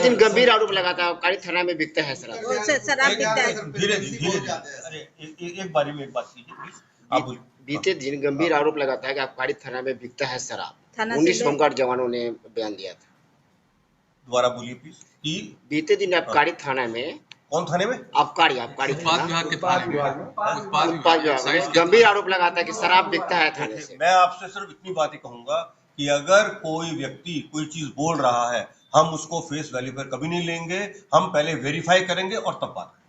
दिन गंभीर आरोप लगाता है आबकारी थाना में बिकता है शराब। शराब बिकता है। धीरे धीरे अरे एक बारी में एक बात कीजिए प्लीज, आप बोलिए। बीते दिन गंभीर आरोप लगाता है कि आबकारी थाना में बिकता है शराब। थाना 19 होमगार्ड जवानों ने बयान दिया था। दोबारा बोलिए प्लीज। कि बीते दिन आबकारी थाना में, कौन थाने में? आबकारी उत्पाद विभाग के थाने में, उत्पाद विभाग में गंभीर आरोप लगाता है कि शराब बिकता है थाने से। मैं आपसे सिर्फ इतनी बात ही कहूंगा कि अगर कोई व्यक्ति कोई चीज बोल रहा है, हम उसको फेस वैल्यू पर कभी नहीं लेंगे। हम पहले वेरीफाई करेंगे और तब बात करेंगे।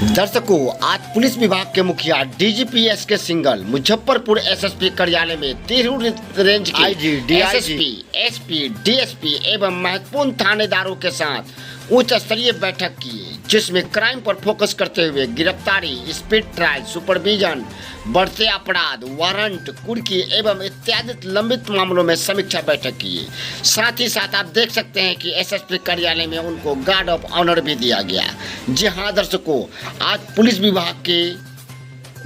दर्शकों, आज पुलिस विभाग के मुखिया DGP SK Singhal Muzaffarpur SSP कार्यालय में तिरहुत रेंज के आईजी, एसएसपी, एसपी, डीएसपी एवं महत्वपूर्ण थानेदारों के साथ उच्च स्तरीय बैठक की, जिसमें क्राइम पर फोकस करते हुए गिरफ्तारी, स्पीड ट्रायल, सुपरविजन, बढ़ते अपराध, वारंट, कुर्की एवं इत्यादि लंबित मामलों में समीक्षा बैठक की। साथ ही साथ आप देख सकते हैं कि एसएसपी कार्यालय में उनको गार्ड ऑफ ऑनर भी दिया गया। जी हाँ दर्शकों, आज पुलिस विभाग के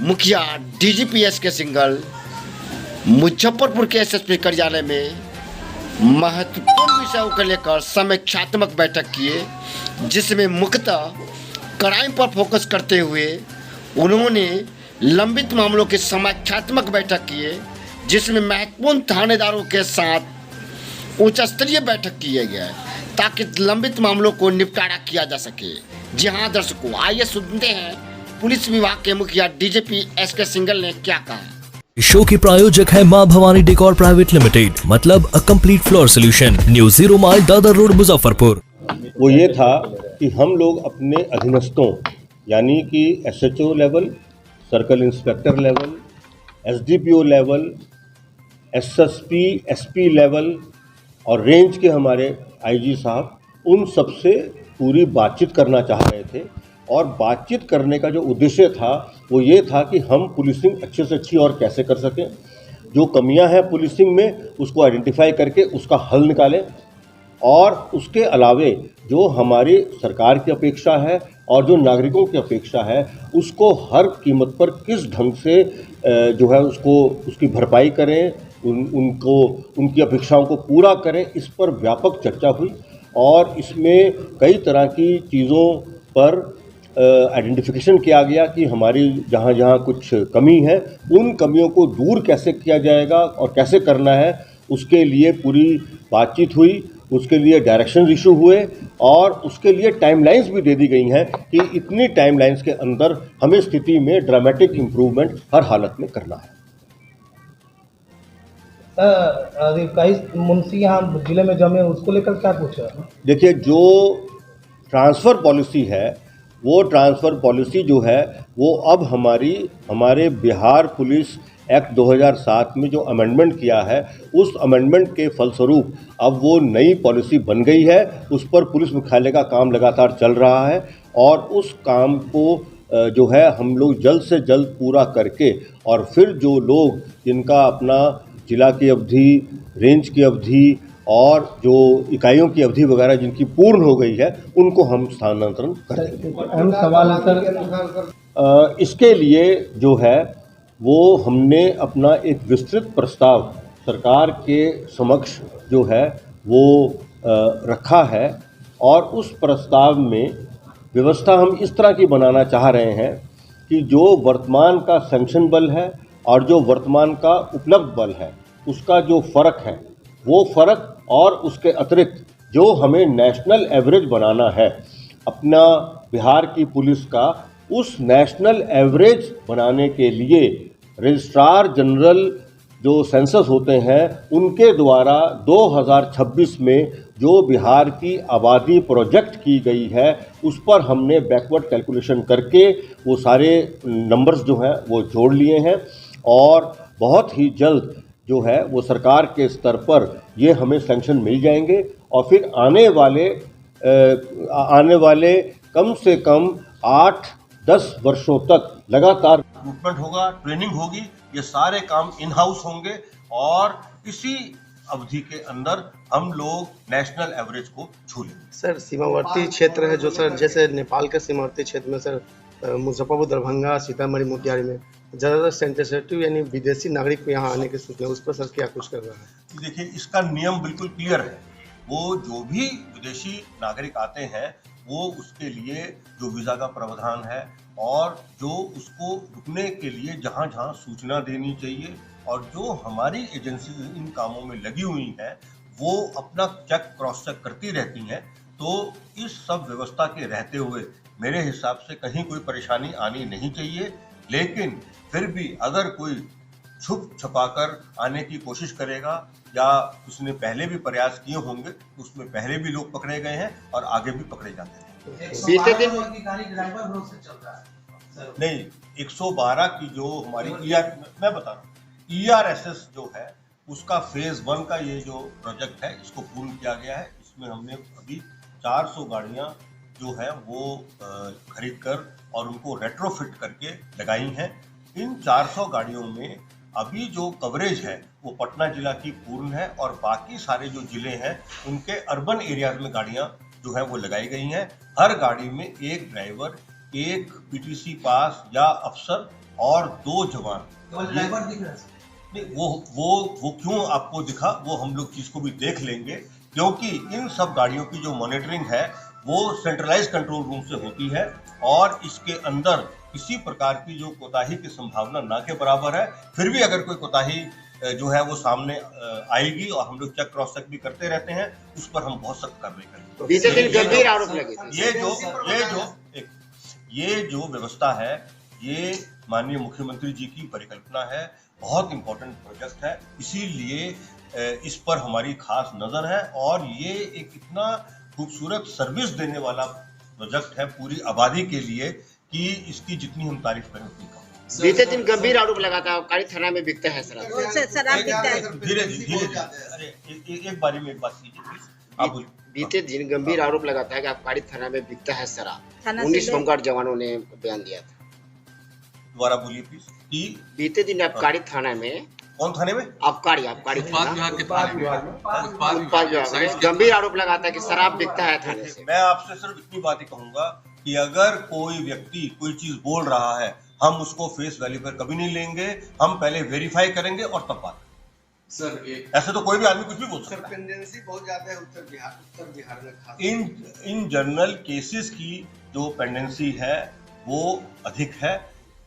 मुखिया डीजीपी एसके सिंघल मुजफ्फरपुर के एसएसपी कार्यालय में महत्वपूर्ण विषयों को लेकर समीक्षात्मक बैठक किए, जिसमें मुख्यतः क्राइम पर फोकस करते हुए उन्होंने लंबित मामलों की समीक्षात्मक बैठक किए, जिसमें महत्वपूर्ण थानेदारों के साथ उच्च स्तरीय बैठक किए गए ताकि लंबित मामलों को निपटारा किया जा सके। जी हाँ दर्शकों, आइए सुनते हैं पुलिस विभाग के मुखिया डीजीपी एसके सिंघल ने क्या कहा। शो के प्रायोजक है मां भवानी डेकोर प्राइवेट लिमिटेड, मतलब a complete floor solution, new 0 mile Dadar road Muzaffarpur. वो ये था कि हम लोग अपने अधीनस्थों यानी कि SHO level, circle inspector level, SDPO level, SSP, SP level और रेंज के हमारे आईजी साहब, उन सबसे पूरी बातचीत करना चाह रहे थे। और बातचीत करने का जो उद्देश्य था वो ये था कि हम पुलिसिंग अच्छे से अच्छी और कैसे कर सकें, जो कमियां हैं पुलिसिंग में उसको आइडेंटिफाई करके उसका हल निकालें, और उसके अलावे जो हमारी सरकार की अपेक्षा है और जो नागरिकों की अपेक्षा है उसको हर कीमत पर किस ढंग से जो है उसकी भरपाई करें, उनको उनकी अपेक्षाओं को पूरा करें, इस पर व्यापक चर्चा हुई। और इसमें कई तरह की चीज़ों पर आइडेंटिफिकेशन किया गया कि हमारी जहाँ जहाँ कुछ कमी है उन कमियों को दूर कैसे किया जाएगा और कैसे करना है, उसके लिए पूरी बातचीत हुई, उसके लिए डायरेक्शन इशू हुए और उसके लिए टाइमलाइंस भी दे दी गई हैं कि इतनी टाइमलाइंस के अंदर हमें स्थिति में ड्रामेटिक इम्प्रूवमेंट हर हालत में करना है। कई मुंशी यहाँ जिले में जमे, उसको लेकर क्या पूछा? देखिए, जो ट्रांसफ़र पॉलिसी है वो ट्रांसफ़र पॉलिसी जो है वो अब हमारे बिहार पुलिस एक्ट 2007 में जो अमेंडमेंट किया है उस अमेंडमेंट के फलस्वरूप अब वो नई पॉलिसी बन गई है। उस पर पुलिस मुख्यालय का काम लगातार चल रहा है और उस काम को जो है हम लोग जल्द से जल्द पूरा करके और फिर जो लोग जिनका अपना जिला की अवधि, रेंज की अवधि और जो इकाइयों की अवधि वगैरह जिनकी पूर्ण हो गई है उनको हम स्थानांतरण कर देंगे। अहम सवाल सर, इसके लिए जो है वो हमने अपना एक विस्तृत प्रस्ताव सरकार के समक्ष जो है वो रखा है और उस प्रस्ताव में व्यवस्था हम इस तरह की बनाना चाह रहे हैं कि जो वर्तमान का सैंक्शन बल है और जो वर्तमान का उपलब्ध बल है उसका जो फ़र्क है वो फ़र्क और उसके अतिरिक्त जो हमें नेशनल एवरेज बनाना है अपना बिहार की पुलिस का, उस नेशनल एवरेज बनाने के लिए रजिस्ट्रार जनरल जो सेंसस होते हैं उनके द्वारा 2026 में जो बिहार की आबादी प्रोजेक्ट की गई है उस पर हमने बैकवर्ड कैलकुलेशन करके वो सारे नंबर्स जो हैं वो जोड़ लिए हैं और बहुत ही जल्द जो है वो सरकार के स्तर पर ये हमें सैंक्शन मिल जाएंगे और फिर आने वाले कम से कम 8-10 वर्षों तक लगातार रिक्रूटमेंट होगा, ट्रेनिंग होगी, ये सारे काम इन हाउस होंगे और इसी अवधि के अंदर हम लोग नेशनल एवरेज को छू लेंगे। सर, सीमावर्ती क्षेत्र है जो सर जैसे नेपाल के सीमावर्ती क्षेत्र में सर मुजफ्फरपुर, दरभंगा, सीतामढ़ी, मोतिहारी में ज़्यादातर सेंसिटिव यानी विदेशी नागरिक को यहाँ आने की सूचना, उस पर सर क्या कुछ कर रहा है? देखिए, इसका नियम बिल्कुल क्लियर है। वो जो भी विदेशी नागरिक आते हैं वो उसके लिए जो वीज़ा का प्रावधान है और जो उसको रुकने के लिए जहाँ जहाँ सूचना देनी चाहिए और जो हमारी एजेंसी इन कामों में लगी हुई है वो अपना चेक क्रॉस चेक करती रहती हैं। तो इस सब व्यवस्था के रहते हुए मेरे हिसाब से कहीं कोई परेशानी आनी नहीं चाहिए। लेकिन फिर भी अगर कोई छुप छुपाकर आने की कोशिश करेगा या उसने पहले भी प्रयास किए होंगे तो उसमें पहले भी लोग पकड़े गए हैं और आगे भी पकड़े जाते हैं। बीते दिन नहीं, 112 की जो हमारी मैं बता रहा हूँ, ERSS जो है उसका फेज 1 का ये जो प्रोजेक्ट है इसको पूर्ण किया गया है। इसमें हमने अभी 400 गाड़ियां जो है वो खरीद कर और उनको रेट्रोफिट करके लगाई हैं। इन 400 गाड़ियों में अभी जो कवरेज है वो पटना जिला की पूर्ण है और बाकी सारे जो जिले हैं उनके अर्बन एरियाज में गाड़ियां जो है वो लगाई गई हैं। हर गाड़ी में एक ड्राइवर, एक PTC पास या अफसर और 2 जवान। ड्राइवर दिख रहा है नहीं, वो क्यों आपको दिखा वो हम लोग चीज को भी देख लेंगे, क्योंकि इन सब गाड़ियों की जो मॉनिटरिंग है वो सेंट्रलाइज कंट्रोल रूम से होती है और इसके अंदर किसी प्रकार की जो कोताही की संभावना ना के बराबर है। फिर भी अगर कोई कोताही जो है वो सामने आएगी और हम लोग चेक क्रॉस चेक भी करते रहते हैं, उस पर हम बहुत सख्त कार्रवाई करेंगे। बीते दिन गंभीर आरोप लगे थे। ये जो व्यवस्था है ये माननीय मुख्यमंत्री जी की परिकल्पना है, बहुत इम्पोर्टेंट प्रोजेक्ट है, इसीलिए इस पर हमारी खास नजर है और ये एक इतना खूबसूरत सर्विस देने वाला प्रोजेक्ट है पूरी आबादी के लिए कि इसकी जितनी हम तारीफ करें उतनी कम। बीते दिन गंभीर आरोप लगाता है आबकारी थाना में बिकता है शराब। धीरे धीरे अरे एक बारी में एक बात कीजिए प्लीज, आप बोलिए। बीते दिन गंभीर आरोप लगाता है कि आबकारी थाना में बिकता है शराब। 19 होमगार्ड जवानों ने बयान दिया था। दोबारा बोलिए प्लीज। कि बीते दिन आबकारी थाना में, कौन थाने में? आबकारी उत्पाद विभाग के थाने में उत्पाद विभाग में गंभीर आरोप लगाता है कि शराब बिकता है थाने से। मैं आपसे सिर्फ इतनी बात ही कहूंगा कि अगर कोई व्यक्ति कोई चीज बोल रहा है हम उसको फेस वैल्यू पर कभी नहीं लेंगे, हम पहले वेरीफाई करेंगे और तब बात करेंगे। सर ऐसे तो कोई भी आदमी कुछ भी बोल सकता है। पेंडेंसी बहुत ज्यादा है उत्तर बिहार में खास। इन जनरल केसेस की जो पेंडेंसी है वो अधिक है।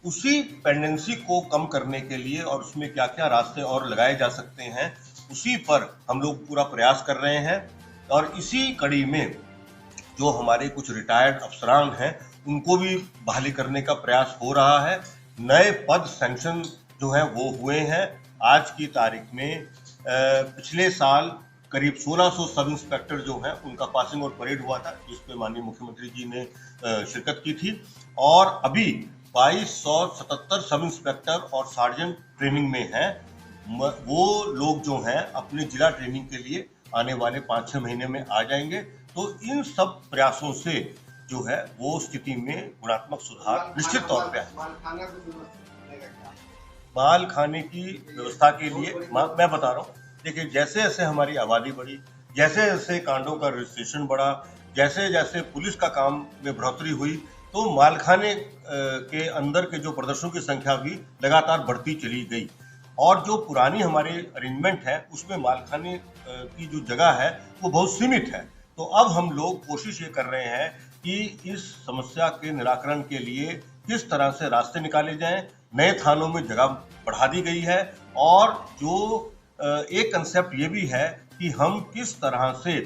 उसी पेंडेंसी को कम करने के लिए और उसमें क्या क्या रास्ते और लगाए जा सकते हैं उसी पर हम लोग पूरा प्रयास कर रहे हैं और इसी कड़ी में जो हमारे कुछ रिटायर्ड अफसरान हैं उनको भी बहाली करने का प्रयास हो रहा है। नए पद सैंक्शन जो है वो हुए हैं। आज की तारीख में पिछले साल करीब 1600 सब इंस्पेक्टर जो हैं उनका पासिंग आउट परेड हुआ था जिसपे माननीय मुख्यमंत्री जी ने शिरकत की थी और अभी 2277 सब इंस्पेक्टर और सार्जेंट ट्रेनिंग में हैं। वो लोग जो हैं अपने जिला ट्रेनिंग के लिए आने वाले 5-6 महीने में आ जाएंगे। तो इन सब प्रयासों से जो है वो स्थिति में गुणात्मक सुधार निश्चित तौर पे है। माल खाने की व्यवस्था के लिए मैं बता रहा हूँ, देखिए जैसे जैसे हमारी आबादी बढ़ी, जैसे जैसे कांडों का रजिस्ट्रेशन बढ़ा, जैसे जैसे पुलिस का काम में बढ़ोतरी हुई तो मालखाने के अंदर के जो प्रदर्शनों की संख्या भी लगातार बढ़ती चली गई और जो पुरानी हमारे अरेंजमेंट है उसमें मालखाने की जो जगह है वो बहुत सीमित है। तो अब हम लोग कोशिश ये कर रहे हैं कि इस समस्या के निराकरण के लिए किस तरह से रास्ते निकाले जाएं। नए थानों में जगह बढ़ा दी गई है और जो एक कंसेप्ट ये भी है कि हम किस तरह से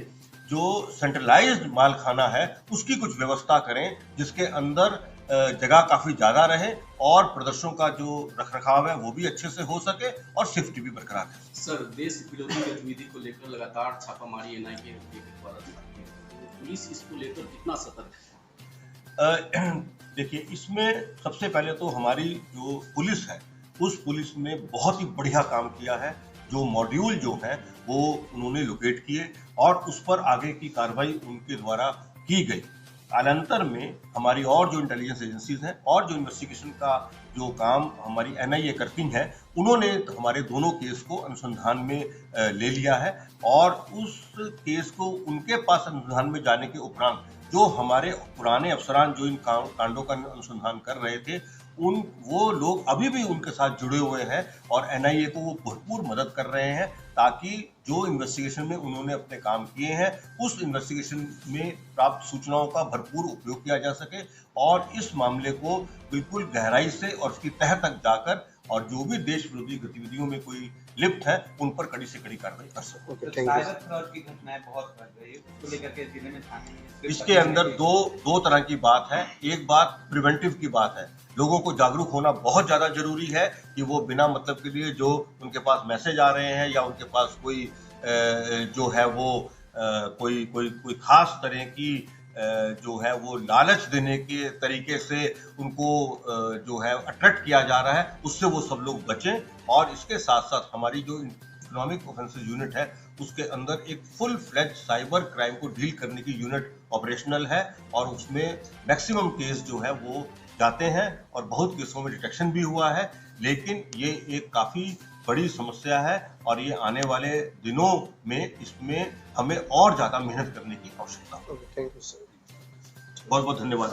जो सेंट्रलाइज्ड माल खाना है उसकी कुछ व्यवस्था करें जिसके अंदर जगह काफी ज्यादा रहे और प्रदर्शनों का जो रखरखाव है वो भी अच्छे से हो सके और सेफ्टी भी बरकरार रहे। सर, देश विरोधी गतिविधि को लेकर लगातार छापामारी NIA के द्वारा जारी है, पुलिस इसको लेकर कितना सतर्क है? देखिए इसमें सबसे पहले तो हमारी जो पुलिस है उस पुलिस ने बहुत ही बढ़िया काम किया है। जो मॉड्यूल जो हैं वो उन्होंने लोकेट किए और उस पर आगे की कार्रवाई उनके द्वारा की गई। कालांतर में हमारी और जो इंटेलिजेंस एजेंसीज हैं और जो इन्वेस्टिगेशन का जो काम हमारी NIA करती हैं उन्होंने हमारे दोनों केस को अनुसंधान में ले लिया है और उस केस को उनके पास अनुसंधान में जाने के उपरांत जो हमारे पुराने अफसरान जो इन कांडों का अनुसंधान कर रहे थे, वो लोग अभी भी उनके साथ जुड़े हुए हैं और एनआईए को वो भरपूर मदद कर रहे हैं ताकि जो इन्वेस्टिगेशन में उन्होंने अपने काम किए हैं उस इन्वेस्टिगेशन में प्राप्त सूचनाओं का भरपूर उपयोग किया जा सके और इस मामले को बिल्कुल गहराई से और उसकी तह तक जाकर और जो भी देश विरोधी गतिविधियों में कोई लिप्त है उन पर कड़ी से कड़ी कार्रवाई कर सके। Okay, thank you. फ्रॉड की घटनाएं बहुत बढ़ रही है, उसको लेकर के जिले में थाने इसके अंदर दो तरह की बात है। एक बात प्रिवेंटिव की बात है, लोगों को जागरूक होना बहुत ज्यादा जरूरी है कि वो बिना मतलब के लिए जो उनके पास मैसेज आ रहे हैं या उनके पास कोई जो है वो कोई खास तरह की जो है वो लालच देने के तरीके से उनको जो है अट्रैक्ट किया जा रहा है, उससे वो सब लोग बचें। और इसके साथ साथ हमारी जो इकोनॉमिक ऑफेंसेस यूनिट है उसके अंदर एक फुल फ्लेज साइबर क्राइम को डील करने की यूनिट ऑपरेशनल है और उसमें मैक्सिमम केस जो है वो जाते हैं और बहुत केसों में डिटेक्शन भी हुआ है। लेकिन ये एक काफी बड़ी समस्या है और ये आने वाले दिनों में इसमें हमें और ज्यादा मेहनत करने की आवश्यकता है। Thank you sir. बहुत बहुत धन्यवाद।